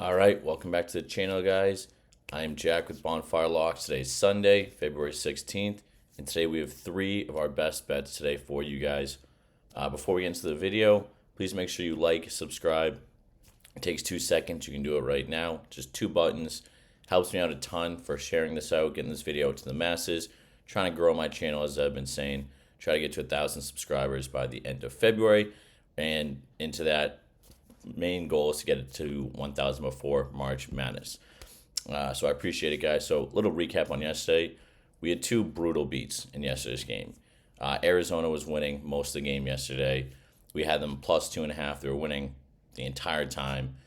All right, welcome back to the channel, guys. I'm Jack with Bonfire Locks. Today's Sunday, February 16th, and today we have three of our best bets today for you guys. Before we get into the video, please make sure you like, subscribe. It takes 2 seconds. You can do it right now. Just 2 buttons. Helps me out a ton for sharing this out, getting this video to the masses, trying to grow my channel, as I've been saying. Try to get to 1,000 subscribers by the end of February, and into that main goal is to get it to 1,000 before March Madness. So I appreciate it, guys. So little recap on yesterday. We had 2 brutal beats in yesterday's game. Arizona was winning most of the game yesterday. We had them plus 2.5. They were winning the entire time,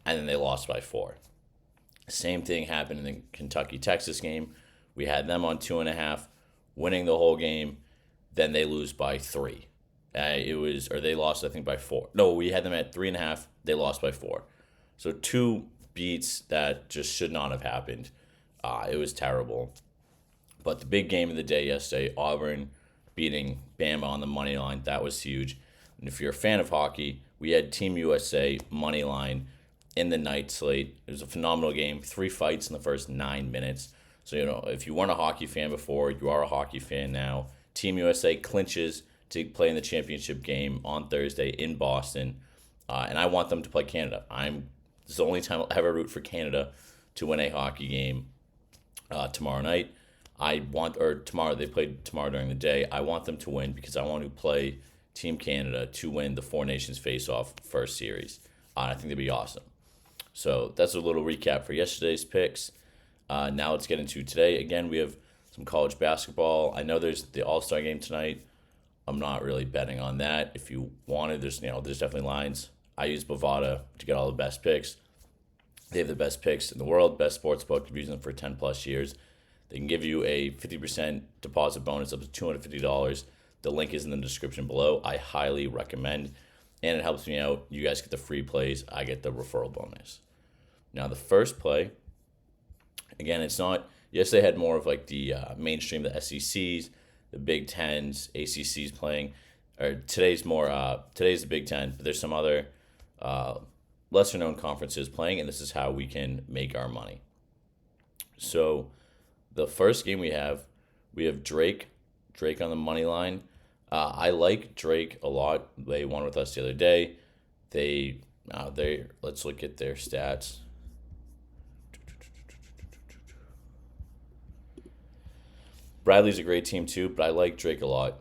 and then they lost by 4. Same thing happened in the Kentucky-Texas game. We had them on 2.5, winning the whole game. Then they lose by 3. They lost, I think, by 4. No, we had them at 3.5. They lost by 4. So 2 beats that just should not have happened. It was terrible. But the big game of the day yesterday, Auburn beating Bama on the money line, that was huge. And if you're a fan of hockey, we had Team USA money line in the night slate. It was a phenomenal game. 3 fights in the first 9 minutes. So, if you weren't a hockey fan before, you are a hockey fan now. Team USA clinches to play in the championship game on Thursday in Boston. And I want them to play Canada. This is the only time I'll ever root for Canada to win a hockey game tomorrow night. Tomorrow, they played tomorrow during the day. I want them to win because I want to play Team Canada to win the Four Nations Face-Off first series. I think that'd be awesome. So that's a little recap for yesterday's picks. Now let's get into today. Again, we have some college basketball. I know there's the All-Star game tonight. I'm not really betting on that. If you wanted, there's definitely lines. I use Bovada to get all the best picks. They have the best picks in the world, best sportsbook. I've used them for 10 plus years. They can give you a 50% deposit bonus up to $250. The link is in the description below. I highly recommend, and it helps me out. You guys get the free plays. I get the referral bonus. Now, the first play, again, it's not, yes, they had more of like the mainstream, the SECs, the Big Tens, ACCs playing. Today's the Big Ten, but there's some other lesser known conferences playing, and this is how we can make our money. So the first game we have Drake on the money line. I like Drake a lot. They won with us the other day. Let's look at their stats. Bradley's a great team too, but I like Drake a lot.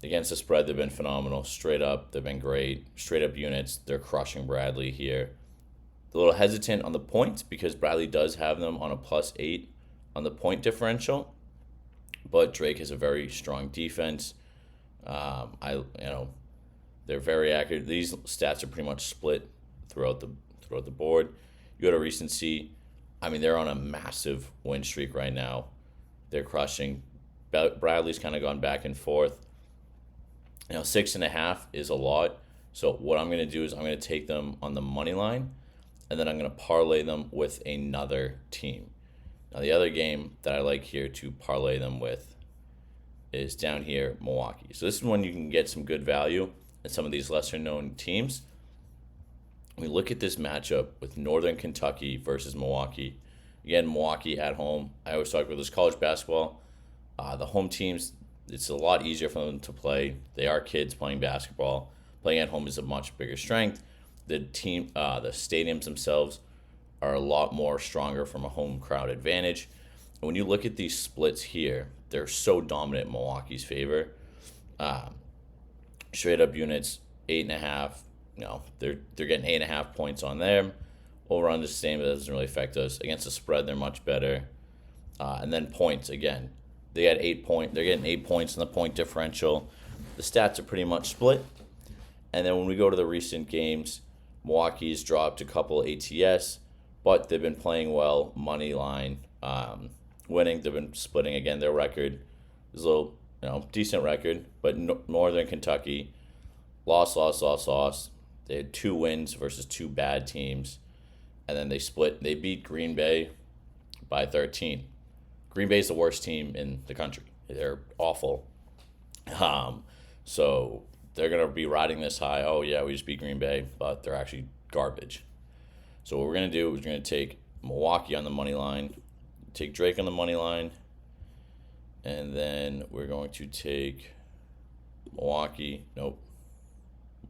Against the spread, they've been phenomenal. Straight up, they've been great. Straight up units, they're crushing Bradley here. A little hesitant on the points because Bradley does have them on a +8 on the point differential, but Drake has a very strong defense. They're very accurate. These stats are pretty much split throughout the board. You go to recency. They're on a massive win streak right now. They're crushing. Bradley's kind of gone back and forth. 6.5 is a lot. So what I'm going to do is I'm going to take them on the money line, and then I'm going to parlay them with another team. Now, the other game that I like here to parlay them with is down here, Milwaukee. So this is when you can get some good value in some of these lesser-known teams. We look at this matchup with Northern Kentucky versus Milwaukee. Again, Milwaukee at home. I always talk about this college basketball. The home teams, it's a lot easier for them to play. They are kids playing basketball. Playing at home is a much bigger strength. The stadiums themselves are a lot more stronger from a home crowd advantage. And when you look at these splits here, they're so dominant in Milwaukee's favor. Straight up units, 8.5. They're getting 8.5 points on them. Over on the same, but that doesn't really affect us. Against the spread, they're much better. And then points, again. They're getting 8 points in the point differential. The stats are pretty much split. And then when we go to the recent games, Milwaukee's dropped a couple ATS, but they've been playing well. Money line, winning. They've been splitting again. Their record is a little, decent record, but Northern Kentucky lost. They had 2 wins versus 2 bad teams. And then they split. They beat Green Bay by 13. Green Bay is the worst team in the country. They're awful. So they're going to be riding this high. Oh, yeah, we just beat Green Bay, but they're actually garbage. So what we're going to do is we're going to take Milwaukee on the money line, take Drake on the money line, and then we're going to take Milwaukee. Nope.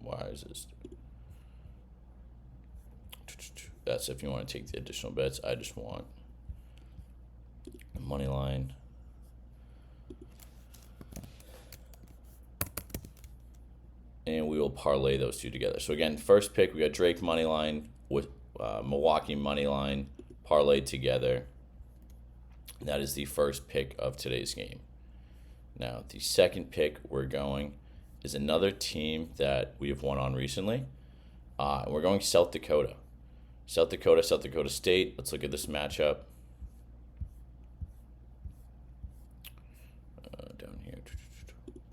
Why is this? That's if you want to take the additional bets. I just want the money line. And we will parlay those two together. So again, first pick, we got Drake money line with Milwaukee money line parlayed together. That is the first pick of today's game. Now, the second pick we're going is another team that we have won on recently. We're going South Dakota. South Dakota State. Let's look at this matchup. Down here.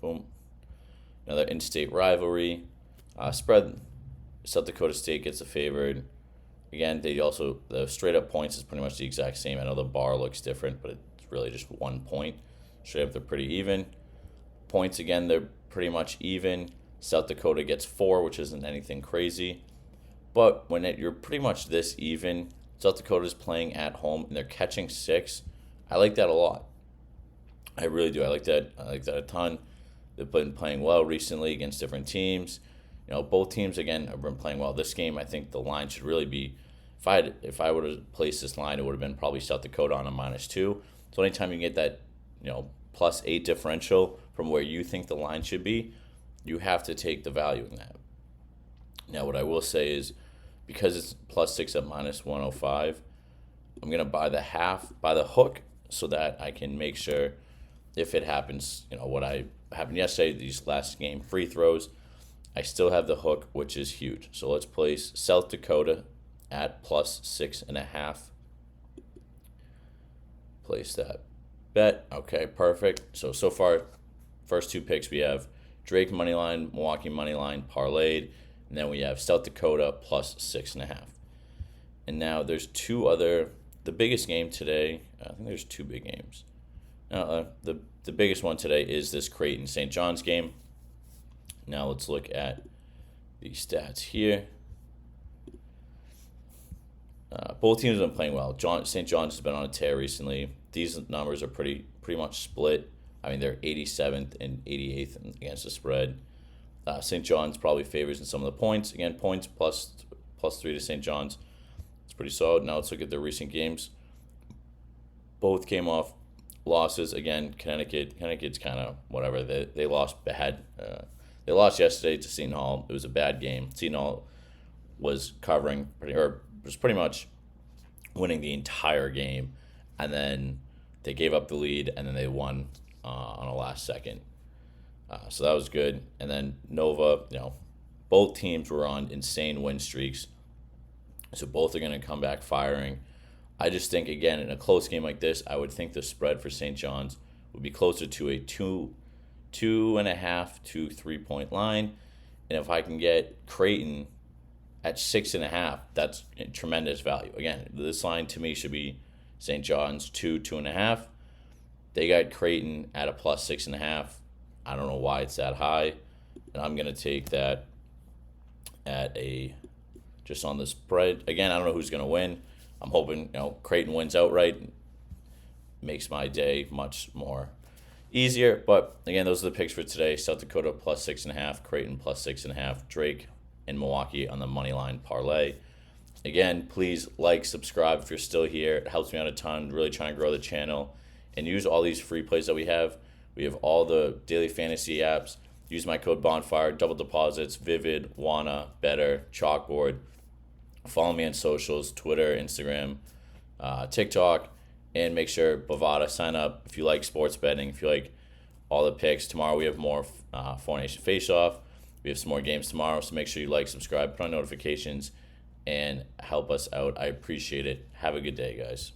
Boom. Another in-state rivalry. Spread, South Dakota State gets the favored. Again, the straight-up points is pretty much the exact same. I know the bar looks different, but it's really just 1 point. Straight up, they're pretty even. Points, again, they're pretty much even. South Dakota gets 4, which isn't anything crazy. But when you're pretty much this even, South Dakota's playing at home, and they're catching 6. I like that a lot. I really do. I like that a ton. They've been playing well recently against different teams. Both teams, again, have been playing well. This game, I think the line should really be, if I would have placed this line, it would have been probably South Dakota on a -2. So anytime you get that, +8 differential from where you think the line should be, you have to take the value in that. Now, what I will say is, because it's +6 at -105, I'm going to buy the hook, so that I can make sure if it happens, what happened yesterday, these last game free throws, I still have the hook, which is huge. So let's place South Dakota at +6.5. Place that bet. Okay, perfect. So far, first two picks, we have Drake moneyline, Milwaukee moneyline parlayed, and then we have South Dakota +6.5. And now there's two other, the biggest game today, I think there's two big games. Now, the biggest one today is this Creighton St. John's game. Now let's look at the stats here. Both teams have been playing well. St. John's has been on a tear recently. These numbers are pretty much split. I mean, they're 87th and 88th against the spread. St. John's probably favors in some of the points. Again, points +3 to St. John's. It's pretty solid. Now let's look at the recent games. Both came off losses. Again, Connecticut's kind of whatever. They lost bad. They lost yesterday to Seton Hall. It was a bad game. Seton Hall was was pretty much winning the entire game, and then they gave up the lead, and then they won on a last second. So that was good. And then Nova, both teams were on insane win streaks, so both are going to come back firing. I just think, again, in a close game like this, I would think the spread for St. John's would be closer to a 2.5 to 3 point line. And if I can get Creighton at 6.5, that's tremendous value. Again, this line to me should be St. John's 2.5. They got Creighton at a +6.5. I don't know why it's that high. And I'm going to take that at just on the spread. Again, I don't know who's going to win. I'm hoping, Creighton wins outright. Makes my day much more easier. But again, those are the picks for today. South Dakota +6.5, Creighton +6.5, Drake and Milwaukee on the money line parlay. Again, please like, subscribe if you're still here. It helps me out a ton. Really trying to grow the channel. And use all these free plays that we have. We have all the daily fantasy apps. Use my code Bonfire, double deposits, Vivid, Wana, Betr, Chalkboard. Follow me on socials, Twitter, Instagram, TikTok, and make sure Bovada, sign up if you like sports betting, if you like all the picks. Tomorrow we have more Four Nation Face-Off. We have some more games tomorrow, so make sure you like, subscribe, put on notifications, and help us out. I appreciate it. Have a good day, guys.